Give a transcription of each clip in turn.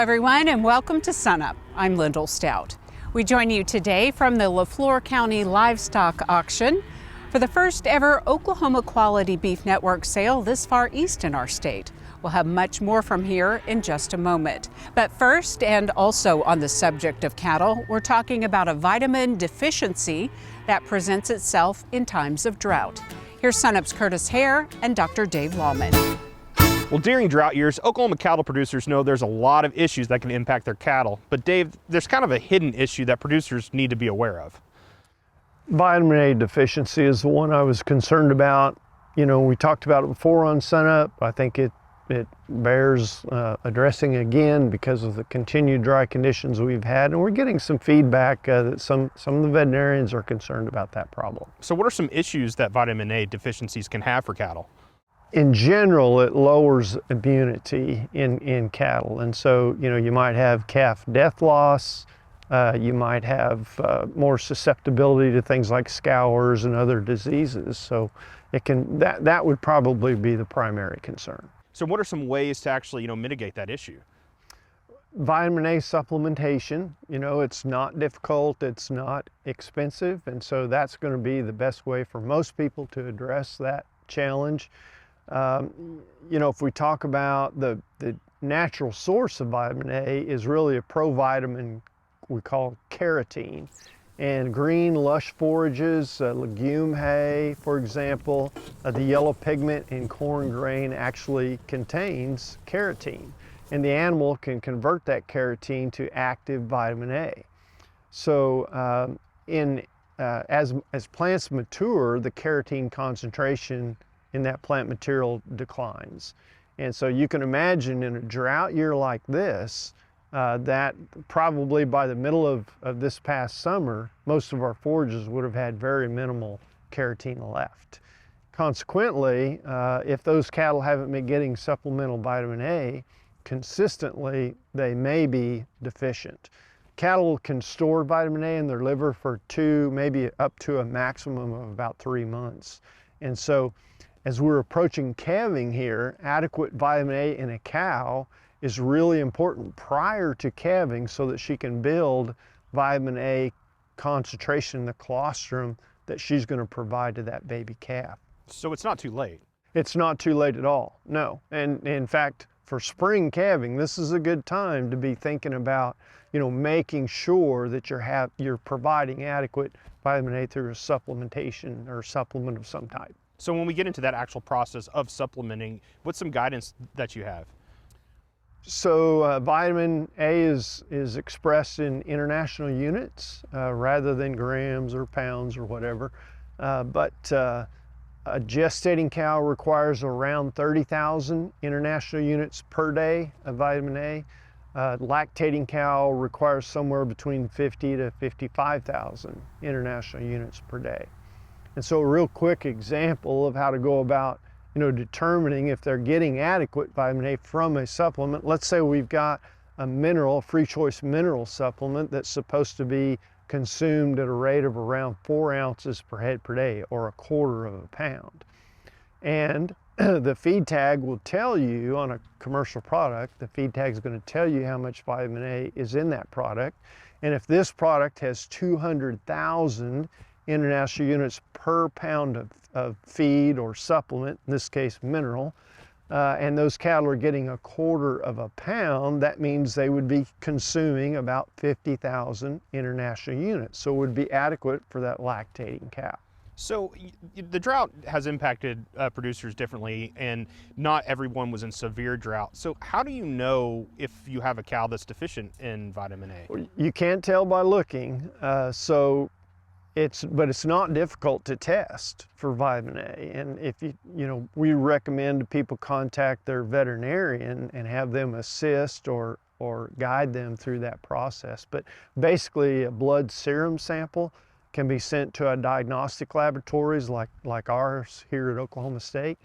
everyone, and welcome to SUNUP. I'm Lyndall Stout. We join you today from the LeFlore County Livestock Auction for the first ever Oklahoma Quality Beef Network sale this far east in our state. We'll have much more from here in just a moment. But first, and also on the subject of cattle, we're talking about a vitamin deficiency that presents itself in times of drought. Here's SUNUP's Curtis Hare and Dr. Dave Lalman. Well, during drought years, Oklahoma cattle producers know there's a lot of issues that can impact their cattle. But Dave, there's kind of a hidden issue that producers need to be aware of. Vitamin A deficiency is the one I was concerned about. You know, we talked about it before on SUNUP. I think it bears addressing again because of the continued dry conditions we've had, and we're getting some feedback that some of the veterinarians are concerned about that problem. So what are some issues that vitamin A deficiencies can have for cattle? In general, it lowers immunity in cattle, and so you might have calf death loss. You might have more susceptibility to things like scours and other diseases. So that would probably be the primary concern. So what are some ways to actually mitigate that issue? Vitamin A supplementation, it's not difficult, it's not expensive, and so that's going to be the best way for most people to address that challenge. If we talk about the natural source of vitamin A is really a provitamin we call carotene. And green lush forages, legume hay, for example, the yellow pigment in corn grain actually contains carotene. And the animal can convert that carotene to active vitamin A. So as plants mature, the carotene concentration in that plant material declines. And so you can imagine in a drought year like this, that probably by the middle of this past summer, most of our forages would have had very minimal carotene left. Consequently, if those cattle haven't been getting supplemental vitamin A consistently, they may be deficient. Cattle can store vitamin A in their liver for 2, maybe up to a maximum of about 3 months. And so as we're approaching calving here, adequate vitamin A in a cow is really important prior to calving so that she can build vitamin A concentration in the colostrum that she's going to provide to that baby calf. So it's not too late? It's not too late at all, no. And in fact, for spring calving, this is a good time to be thinking about making sure that you're providing adequate vitamin A through a supplementation or supplement of some type. So when we get into that actual process of supplementing, what's some guidance that you have? So vitamin A is expressed in international units rather than grams or pounds or whatever. But a gestating cow requires around 30,000 international units per day of vitamin A. Lactating cow requires somewhere between 50 to 55,000 international units per day. And so a real quick example of how to go about determining if they're getting adequate vitamin A from a supplement. Let's say we've got a free choice mineral supplement that's supposed to be consumed at a rate of around 4 ounces per head per day, or 1/4 of a pound. And the feed tag will tell you on a commercial product, the feed tag is going to tell you how much vitamin A is in that product. And if this product has 200,000 international units per pound of feed or supplement, in this case mineral, and those cattle are getting 1/4 of a pound, that means they would be consuming about 50,000 international units. So it would be adequate for that lactating cow. So the drought has impacted producers differently, and not everyone was in severe drought. So how do you know if you have a cow that's deficient in vitamin A? Well, you can't tell by looking. But it's not difficult to test for vitamin A, and if we recommend people contact their veterinarian and have them assist or guide them through that process. But basically, a blood serum sample can be sent to a diagnostic laboratories like ours here at Oklahoma State,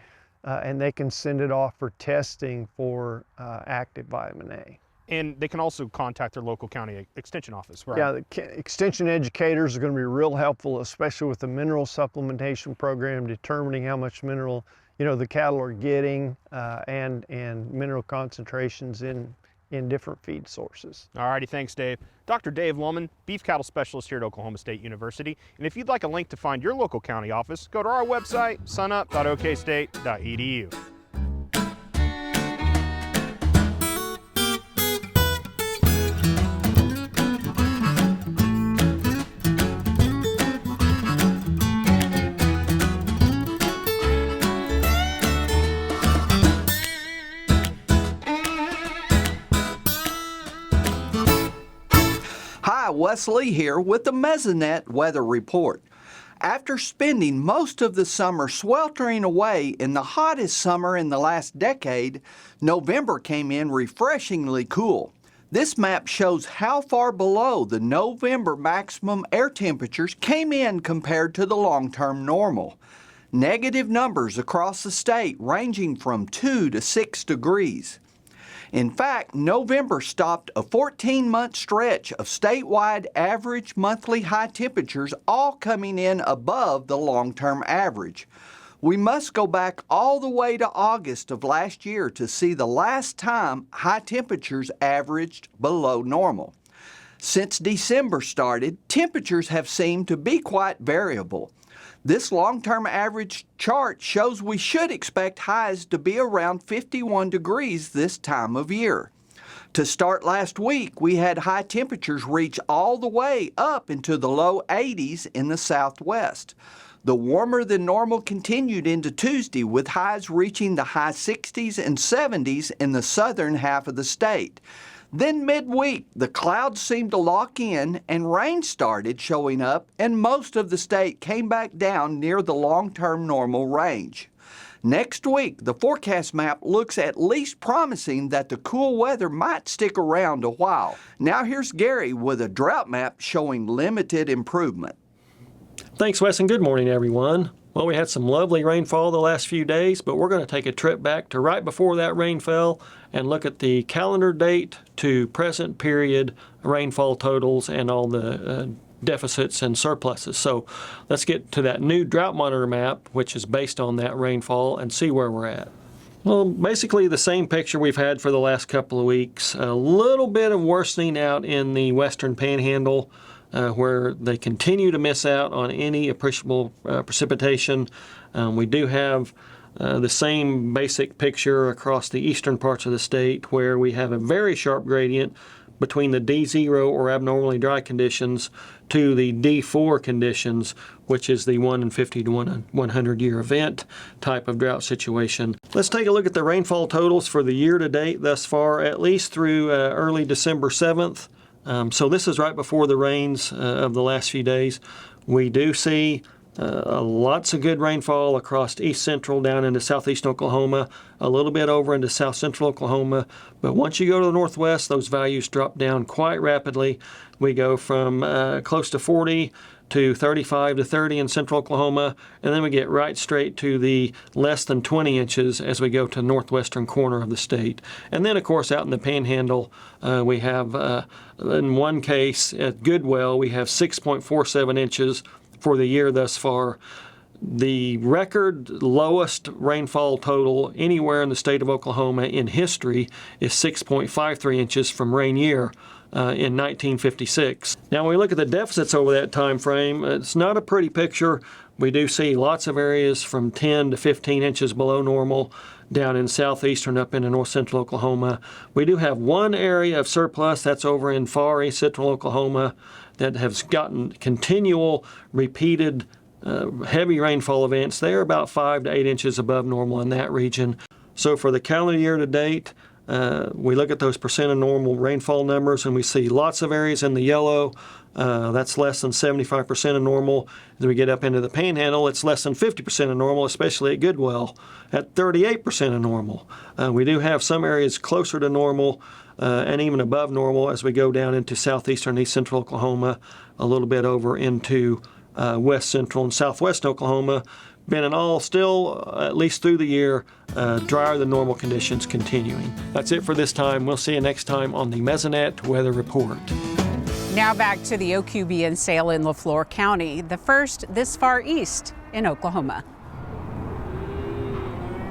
and they can send it off for testing for active vitamin A. And they can also contact their local county extension office, right? Yeah, the extension educators are going to be real helpful, especially with the mineral supplementation program, determining how much mineral the cattle are getting and mineral concentrations in in different feed sources. All righty, thanks, Dave. Dr. Dave Lalman, beef cattle specialist here at Oklahoma State University. And if you'd like a link to find your local county office, go to our website, sunup.okstate.edu. Hi, Wes Lee here with the Mesonet Weather Report. After spending most of the summer sweltering away in the hottest summer in the last decade, November came in refreshingly cool. This map shows how far below the November maximum air temperatures came in compared to the long-term normal. Negative numbers across the state ranging from 2 to 6 degrees. In fact, November stopped a 14-month stretch of statewide average monthly high temperatures, all coming in above the long-term average. We must go back all the way to August of last year to see the last time high temperatures averaged below normal. Since December started, temperatures have seemed to be quite variable. This long-term average chart shows we should expect highs to be around 51 degrees this time of year. To start last week, we had high temperatures reach all the way up into the low 80s in the southwest. The warmer than normal continued into Tuesday, with highs reaching the high 60s and 70s in the southern half of the state. Then midweek, the clouds seemed to lock in and rain started showing up, and most of the state came back down near the long-term normal range. Next week, the forecast map looks at least promising that the cool weather might stick around a while. Now here's Gary with a drought map showing limited improvement. Thanks, Wes, and good morning, everyone. Well, we had some lovely rainfall the last few days, but we're going to take a trip back to right before that rain fell and look at the calendar date to present period rainfall totals and all the deficits and surpluses. So let's get to that new Drought Monitor map, which is based on that rainfall, and see where we're at. Well, basically the same picture we've had for the last couple of weeks. A little bit of worsening out in the western panhandle, where they continue to miss out on any appreciable precipitation. We do have the same basic picture across the eastern parts of the state, where we have a very sharp gradient between the D0 or abnormally dry conditions to the D4 conditions, which is the 1 in 50 to 1 in 100 year event type of drought situation. Let's take a look at the rainfall totals for the year to date thus far, at least through early December 7th. So this is right before the rains of the last few days. We do see lots of good rainfall across east central down into southeast Oklahoma, a little bit over into south central Oklahoma. But once you go to the northwest, those values drop down quite rapidly. We go from close to 40 to 35 to 30 in central Oklahoma, and then we get right straight to the less than 20 inches as we go to the northwestern corner of the state. And then, of course, out in the panhandle, we have, in one case at Goodwell, we have 6.47 inches for the year thus far. The record lowest rainfall total anywhere in the state of Oklahoma in history is 6.53 inches from Rainier in 1956. Now, when we look at the deficits over that time frame, it's not a pretty picture. We do see lots of areas from 10 to 15 inches below normal down in southeastern up into north central Oklahoma. We do have one area of surplus, that's over in far east central Oklahoma, that has gotten continual repeated heavy rainfall events. They're about 5 to 8 inches above normal in that region. So for the calendar year to date, we look at those percent of normal rainfall numbers, and we see lots of areas in the yellow. That's less than 75% of normal. As we get up into the panhandle, it's less than 50% of normal, especially at Goodwell, at 38% of normal. We do have some areas closer to normal and even above normal as we go down into southeastern east central Oklahoma, a little bit over into west central and southwest Oklahoma. Been in all still, at least through the year, drier than normal conditions continuing. That's it for this time. We'll see you next time on the Mesonet Weather Report. Now back to the OQBN sale in LeFlore County, the first this far east in Oklahoma.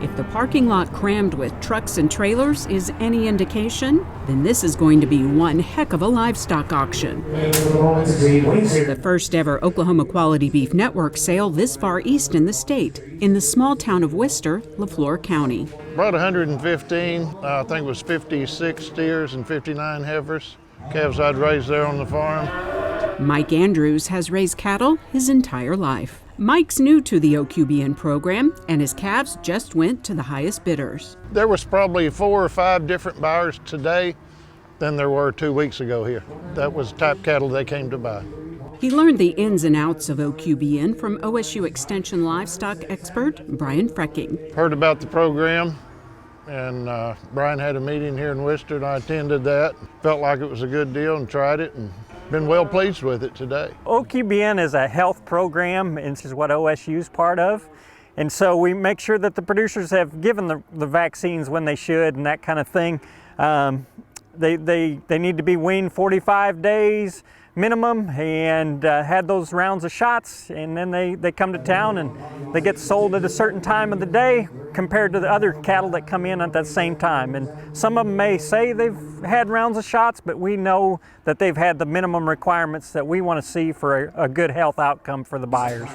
If the parking lot crammed with trucks and trailers is any indication, then this is going to be one heck of a livestock auction. The first ever Oklahoma Quality Beef Network sale this far east in the state, in the small town of Worcester, LeFlore County. Brought 115, I think it was 56 steers and 59 heifers, calves I'd raised there on the farm. Mike Andrews has raised cattle his entire life. Mike's new to the OQBN program, and his calves just went to the highest bidders. There was probably 4 or 5 different buyers today than there were 2 weeks ago here. That was the type of cattle they came to buy. He learned the ins and outs of OQBN from OSU Extension livestock expert Brian Freking. Heard about the program, and Brian had a meeting here in Worcester, and I attended that. Felt like it was a good deal and tried it, and been well pleased with it today. OQBN is a health program, and this is what OSU is part of. And so we make sure that the producers have given the vaccines when they should and that kind of thing. They need to be weaned 45 days minimum and had those rounds of shots, and then they come to town and they get sold at a certain time of the day compared to the other cattle that come in at that same time. And some of them may say they've had rounds of shots, but we know that they've had the minimum requirements that we want to see for a good health outcome for the buyers.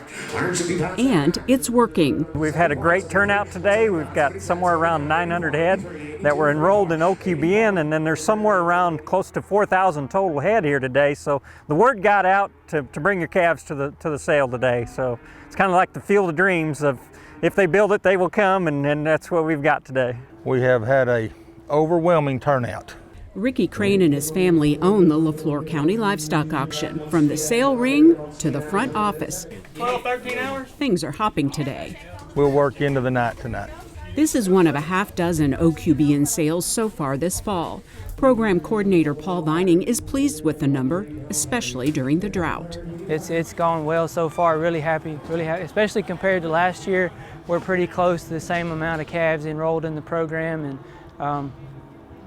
And it's working. We've had a great turnout today. We've got somewhere around 900 head that were enrolled in OQBN, and then there's somewhere around close to 4,000 total head here today. So the word got out to bring your calves to the sale today. So it's kind of like the field of dreams of if they build it, they will come, and that's what we've got today. We have had a overwhelming turnout. Ricky Crane and his family own the LeFlore County Livestock Auction. From the sale ring to the front office, 12, 13 hours. Things are hopping today. We'll work into the night tonight. This is one of a half dozen OQBN sales so far this fall. Program coordinator Paul Vining is pleased with the number, especially during the drought. It's gone well so far. Really happy, especially compared to last year. We're pretty close to the same amount of calves enrolled in the program, and I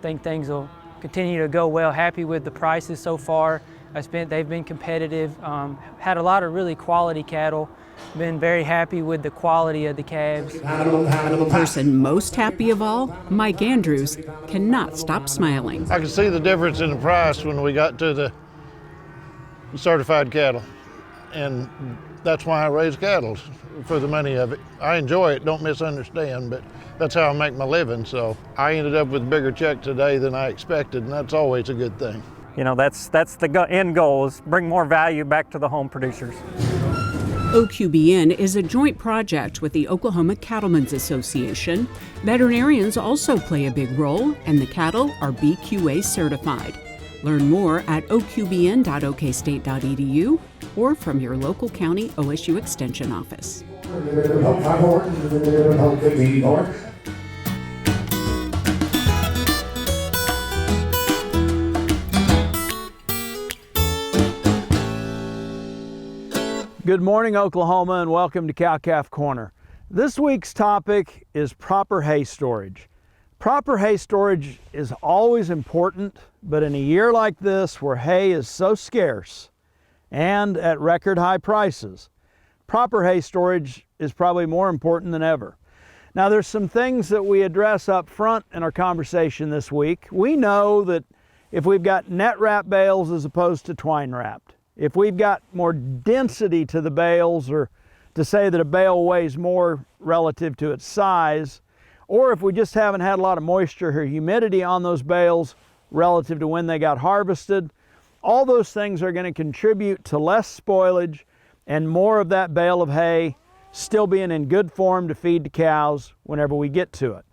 think things will continue to go well. Happy with the prices so far. They've been competitive. Had a lot of really quality cattle. Been very happy with the quality of the calves. The person most happy of all, Mike Andrews, cannot stop smiling. I could see the difference in the price when we got to the certified cattle, and that's why I raise cattle, for the money of it. I enjoy it, don't misunderstand, but that's how I make my living. So I ended up with a bigger check today than I expected, and that's always a good thing. You know, that's the end goal, is bring more value back to the home producers. OQBN is a joint project with the Oklahoma Cattlemen's Association. Veterinarians also play a big role, and the cattle are BQA certified. Learn more at oqbn.okstate.edu or from your local county OSU Extension office. Good morning, Oklahoma, and welcome to Cow-Calf Corner. This week's topic is proper hay storage. Proper hay storage is always important, but in a year like this where hay is so scarce and at record high prices, proper hay storage is probably more important than ever. Now, there's some things that we address up front in our conversation this week. We know that if we've got net wrap bales as opposed to twine wrapped, if we've got more density to the bales, or to say that a bale weighs more relative to its size, or if we just haven't had a lot of moisture or humidity on those bales relative to when they got harvested, all those things are going to contribute to less spoilage and more of that bale of hay still being in good form to feed the cows whenever we get to it.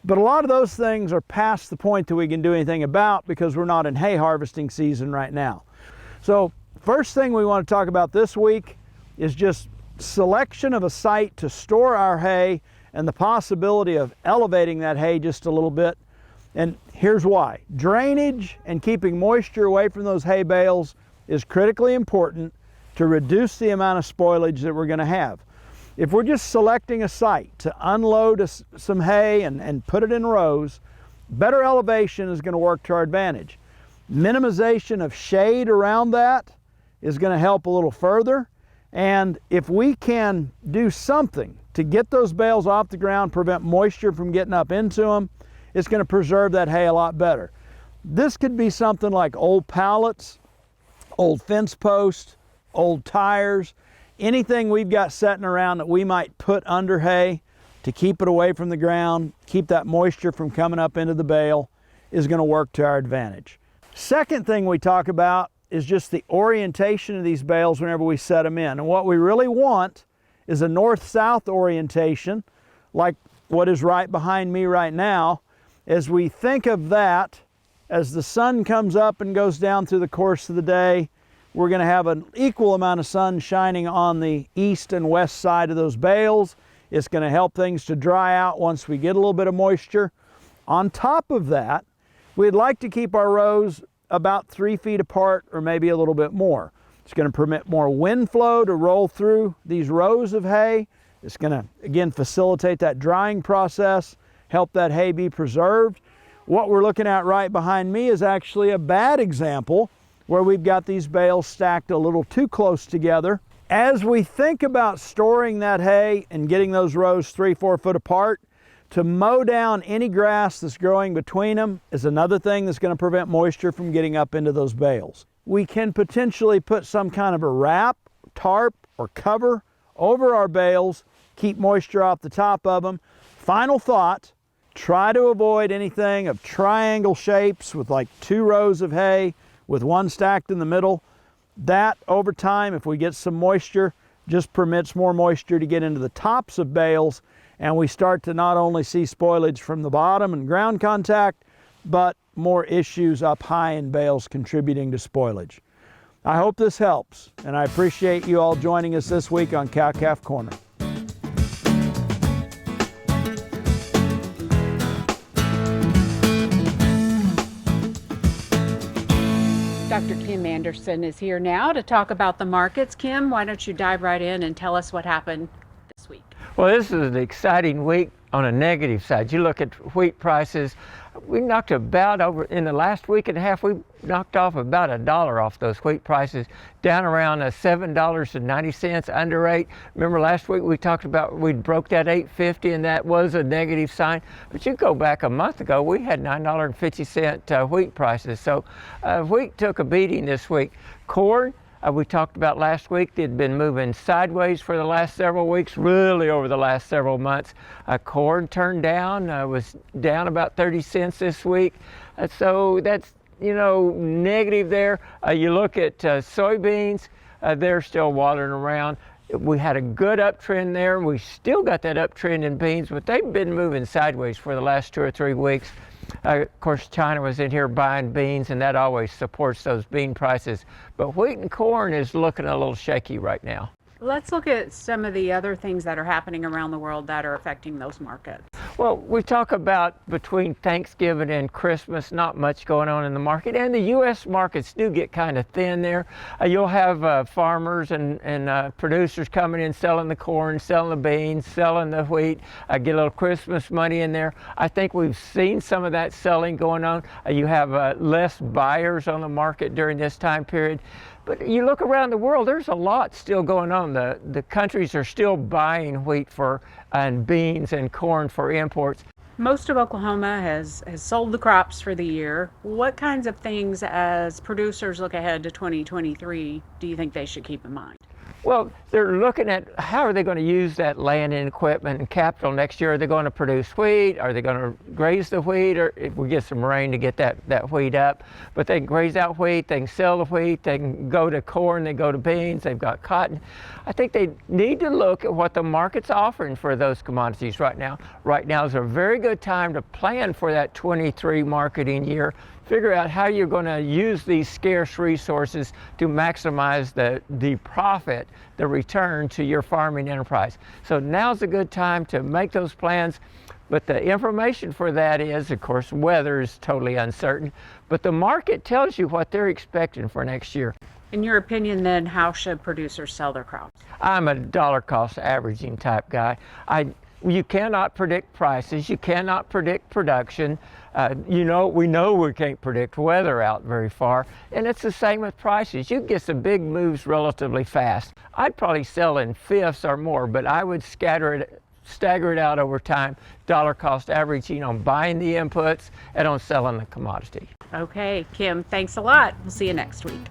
But a lot of those things are past the point that we can do anything about because we're not in hay harvesting season right now. So first thing we want to talk about this week is just selection of a site to store our hay and the possibility of elevating that hay just a little bit. And here's why. Drainage and keeping moisture away from those hay bales is critically important to reduce the amount of spoilage that we're going to have. If we're just selecting a site to unload some hay and put it in rows, better elevation is going to work to our advantage. Minimization of shade around that is going to help a little further. And if we can do something to get those bales off the ground, prevent moisture from getting up into them. It's going to preserve that hay a lot better. This could be something like old pallets, old fence posts, old tires, anything we've got sitting around that we might put under hay to keep it away from the ground, keep that moisture from coming up into the bale, is going to work to our advantage. Second thing we talk about is just the orientation of these bales whenever we set them in. And what we really want is a north-south orientation, like what is right behind me right now. As we think of that, as the sun comes up and goes down through the course of the day, we're going to have an equal amount of sun shining on the east and west side of those bales. It's going to help things to dry out once we get a little bit of moisture. On top of that, we'd like to keep our rows about 3 feet apart or maybe a little bit more. It's going to permit more wind flow to roll through these rows of hay. It's going to, again, facilitate that drying process, help that hay be preserved. What we're looking at right behind me is actually a bad example where we've got these bales stacked a little too close together. As we think about storing that hay and getting those rows 3-4 foot apart, to mow down any grass that's growing between them is another thing that's going to prevent moisture from getting up into those bales. We can potentially put some kind of a wrap, tarp, or cover over our bales, keep moisture off the top of them. Final thought, try to avoid anything of triangle shapes with like 2 rows of hay with one stacked in the middle. That, over time, if we get some moisture, just permits more moisture to get into the tops of bales, and we start to not only see spoilage from the bottom and ground contact, but more issues up high in bales contributing to spoilage. I hope this helps, and I appreciate you all joining us this week on Cow-Calf Corner. Dr. Kim Anderson is here now to talk about the markets. Kim, why don't you dive right in and tell us what happened this week? Well, this is an exciting week on a negative side. You look at wheat prices, we knocked about over, in the last week and a half, we knocked off about $1 off those wheat prices, down around $7.90 under 8. Remember last week we talked about we broke that 8.50 and that was a negative sign. But you go back a month ago, we had $9.50 wheat prices. So wheat took a beating this week. Corn, we talked about last week, they'd been moving sideways for the last several weeks, really over the last several months. Corn turned down, was down about 30 cents this week. So that's, you know, negative there. You look at soybeans, they're still watering around. We had a good uptrend there. We still got that uptrend in beans, but they've been moving sideways for the last 2 or 3 weeks. Of course, China was in here buying beans, and that always supports those bean prices. But wheat and corn is looking a little shaky right now. Let's look at some of the other things that are happening around the world that are affecting those markets. Well, we talk about between Thanksgiving and Christmas, not much going on in the market, and the U.S. markets do get kind of thin there. You'll have farmers and producers coming in selling the corn, selling the beans, selling the wheat, get a little Christmas money in there. I think we've seen some of that selling going on. You have less buyers on the market during this time period. But you look around the world, there's a lot still going on. The countries are still buying wheat and beans and corn for imports. Most of Oklahoma has sold the crops for the year. What kinds of things, as producers look ahead to 2023, do you think they should keep in mind? Well, they're looking at how are they going to use that land and equipment and capital next year. Are they going to produce wheat? Are they going to graze the wheat? Or if we get some rain to get that wheat up? But they can graze out wheat, they can sell the wheat, they can go to corn, they go to beans, they've got cotton. I think they need to look at what the market's offering for those commodities right now. Right now is a very good time to plan for that 23 marketing year. Figure out how you're going to use these scarce resources to maximize the profit, the return to your farming enterprise. So now's a good time to make those plans, but the information for that is, of course, weather is totally uncertain, but the market tells you what they're expecting for next year. In your opinion, then, how should producers sell their crops? I'm a dollar cost averaging type guy. You cannot predict prices, you cannot predict production. We know we can't predict weather out very far, and it's the same with prices. You get some big moves relatively fast. I'd probably sell in fifths or more, but I would scatter it stagger it out over time, dollar cost averaging on buying the inputs and on selling the commodity. Okay, Kim, thanks a lot. We'll see you next week.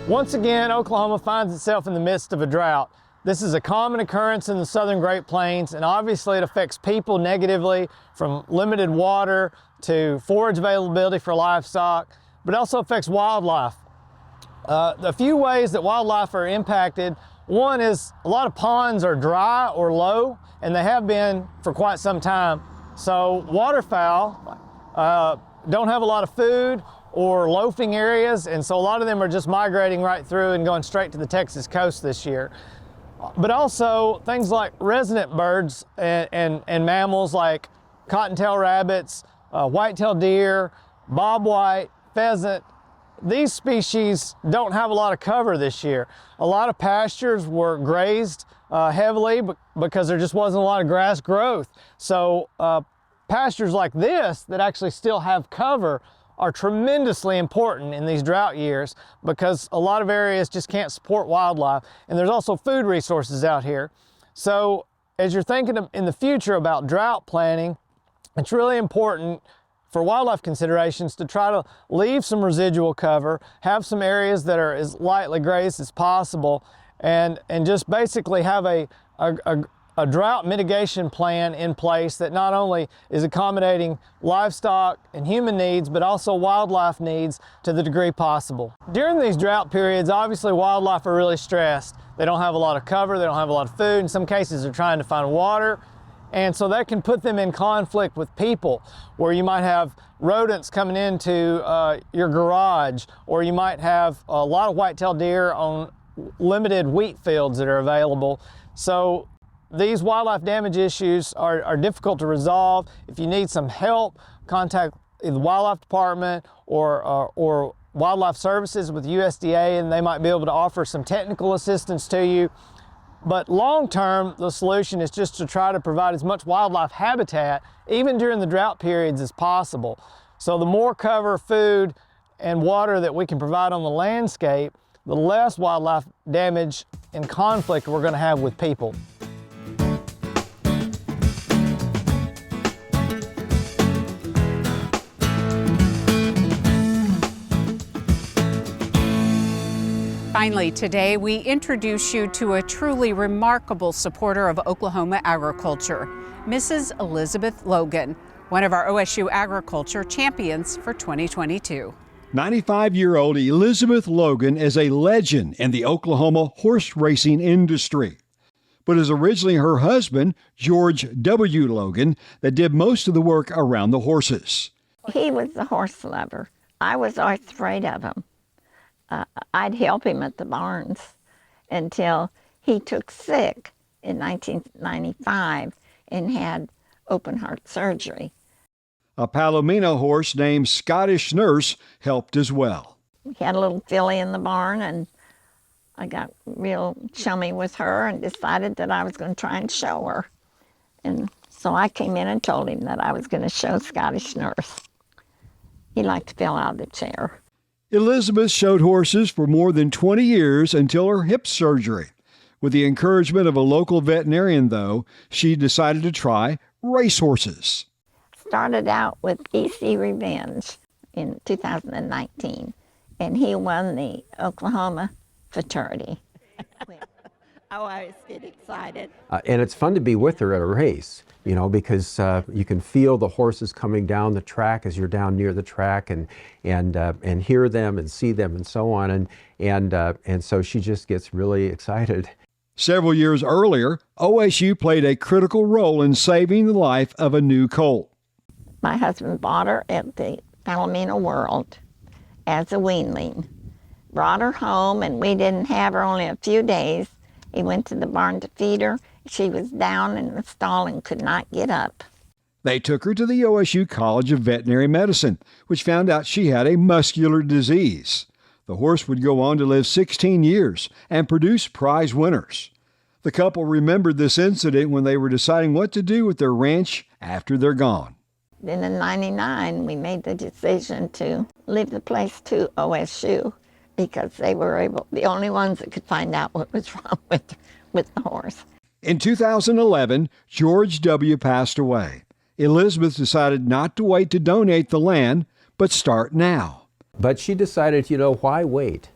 Once again, Oklahoma finds itself in the midst of a drought. This is a common occurrence in the southern Great Plains, and obviously it affects people negatively, from limited water to forage availability for livestock, but it also affects wildlife. The few ways that wildlife are impacted, one is a lot of ponds are dry or low, and they have been for quite some time. So waterfowl don't have a lot of food or loafing areas, and so a lot of them are just migrating right through and going straight to the Texas coast this year. But also things like resident birds and mammals like cottontail rabbits, white-tailed deer, bobwhite, pheasant. These species don't have a lot of cover this year. A lot of pastures were grazed heavily because there just wasn't a lot of grass growth. So pastures like this that actually still have cover are tremendously important in these drought years because a lot of areas just can't support wildlife, and there's also food resources out here. So as you're thinking in the future about drought planning, it's really important for wildlife considerations to try to leave some residual cover, have some areas that are as lightly grazed as possible, and just basically have a drought mitigation plan in place that not only is accommodating livestock and human needs, but also wildlife needs to the degree possible. During these drought periods, obviously wildlife are really stressed. They don't have a lot of cover, they don't have a lot of food. In some cases, they're trying to find water. And so that can put them in conflict with people, where you might have rodents coming into your garage, or you might have a lot of white-tailed deer on limited wheat fields that are available. So these wildlife damage issues are difficult to resolve. If you need some help, contact the wildlife department or wildlife services with USDA, and they might be able to offer some technical assistance to you. But long term, the solution is just to try to provide as much wildlife habitat, even during the drought periods, as possible. So the more cover, food, and water that we can provide on the landscape, the less wildlife damage and conflict we're going to have with people. Finally, today we introduce you to a truly remarkable supporter of Oklahoma agriculture, Mrs. Elizabeth Logan, one of our OSU agriculture champions for 2022. 95-year-old Elizabeth Logan is a legend in the Oklahoma horse racing industry. But it was originally her husband, George W. Logan, that did most of the work around the horses. He was a horse lover. I was always afraid of him. I'd help him at the barns until he took sick in 1995 and had open heart surgery. A Palomino horse named Scottish Nurse helped as well. We had a little filly in the barn, and I got real chummy with her and decided that I was going to try and show her. And so I came in and told him that I was going to show Scottish Nurse. He liked to fill out the chair. Elizabeth showed horses for more than 20 years until her hip surgery. With the encouragement of a local veterinarian, though, she decided to try racehorses. Started out with E.C. Revenge in 2019, and he won the Oklahoma Futurity. I always get excited. And it's fun to be with her at a race, you know, because you can feel the horses coming down the track as you're down near the track, and hear them and see them and so on, and so she just gets really excited. Several years earlier, OSU played a critical role in saving the life of a new colt. My husband bought her at the Palomino World as a weanling, brought her home, and we didn't have her only a few days. He went to the barn to feed her. She was down in the stall and could not get up. They took her to the OSU College of Veterinary Medicine, which found out she had a muscular disease. The horse would go on to live 16 years and produce prize winners. The couple remembered this incident when they were deciding what to do with their ranch after they're gone. Then in '99, we made the decision to leave the place to OSU because they were the only ones that could find out what was wrong with the horse. In 2011, George W. passed away. Elizabeth decided not to wait to donate the land, but start now. But she decided, you know, why wait?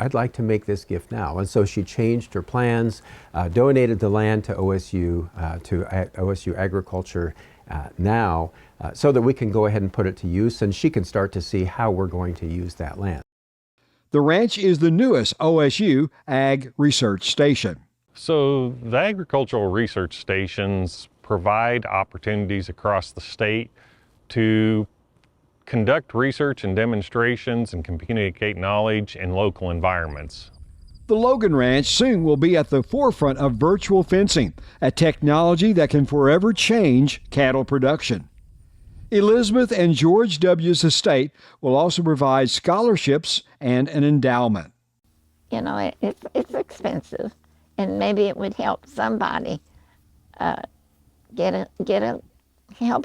I'd like to make this gift now. And so she changed her plans, donated the land to OSU Agriculture now, so that we can go ahead and put it to use, and she can start to see how we're going to use that land. The ranch is the newest OSU Ag Research Station. So the agricultural research stations provide opportunities across the state to conduct research and demonstrations and communicate knowledge in local environments. The Logan Ranch soon will be at the forefront of virtual fencing, a technology that can forever change cattle production. Elizabeth and George W.'s estate will also provide scholarships and an endowment. You know, it's expensive, and maybe it would help somebody help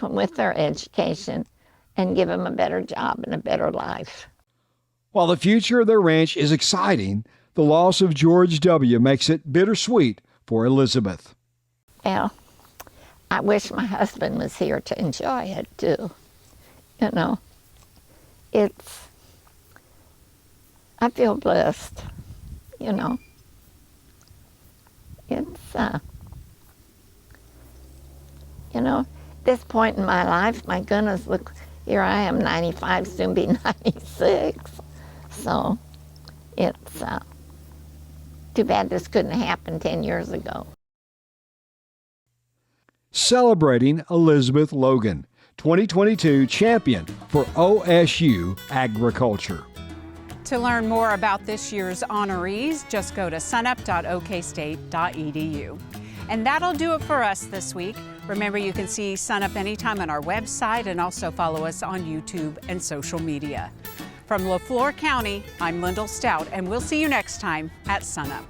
them with their education and give them a better job and a better life. While the future of their ranch is exciting, the loss of George W. makes it bittersweet for Elizabeth. Well, I wish my husband was here to enjoy it too. You know, I feel blessed, you know. You know, this point in my life, my goodness, look, here I am, 95, soon be 96. So it's too bad this couldn't happen 10 years ago. Celebrating Elizabeth Logan, 2022 champion for OSU Agriculture. To learn more about this year's honorees, just go to sunup.okstate.edu. And that'll do it for us this week. Remember, you can see SUNUP anytime on our website and also follow us on YouTube and social media. From LeFlore County, I'm Lyndall Stout, and we'll see you next time at SUNUP.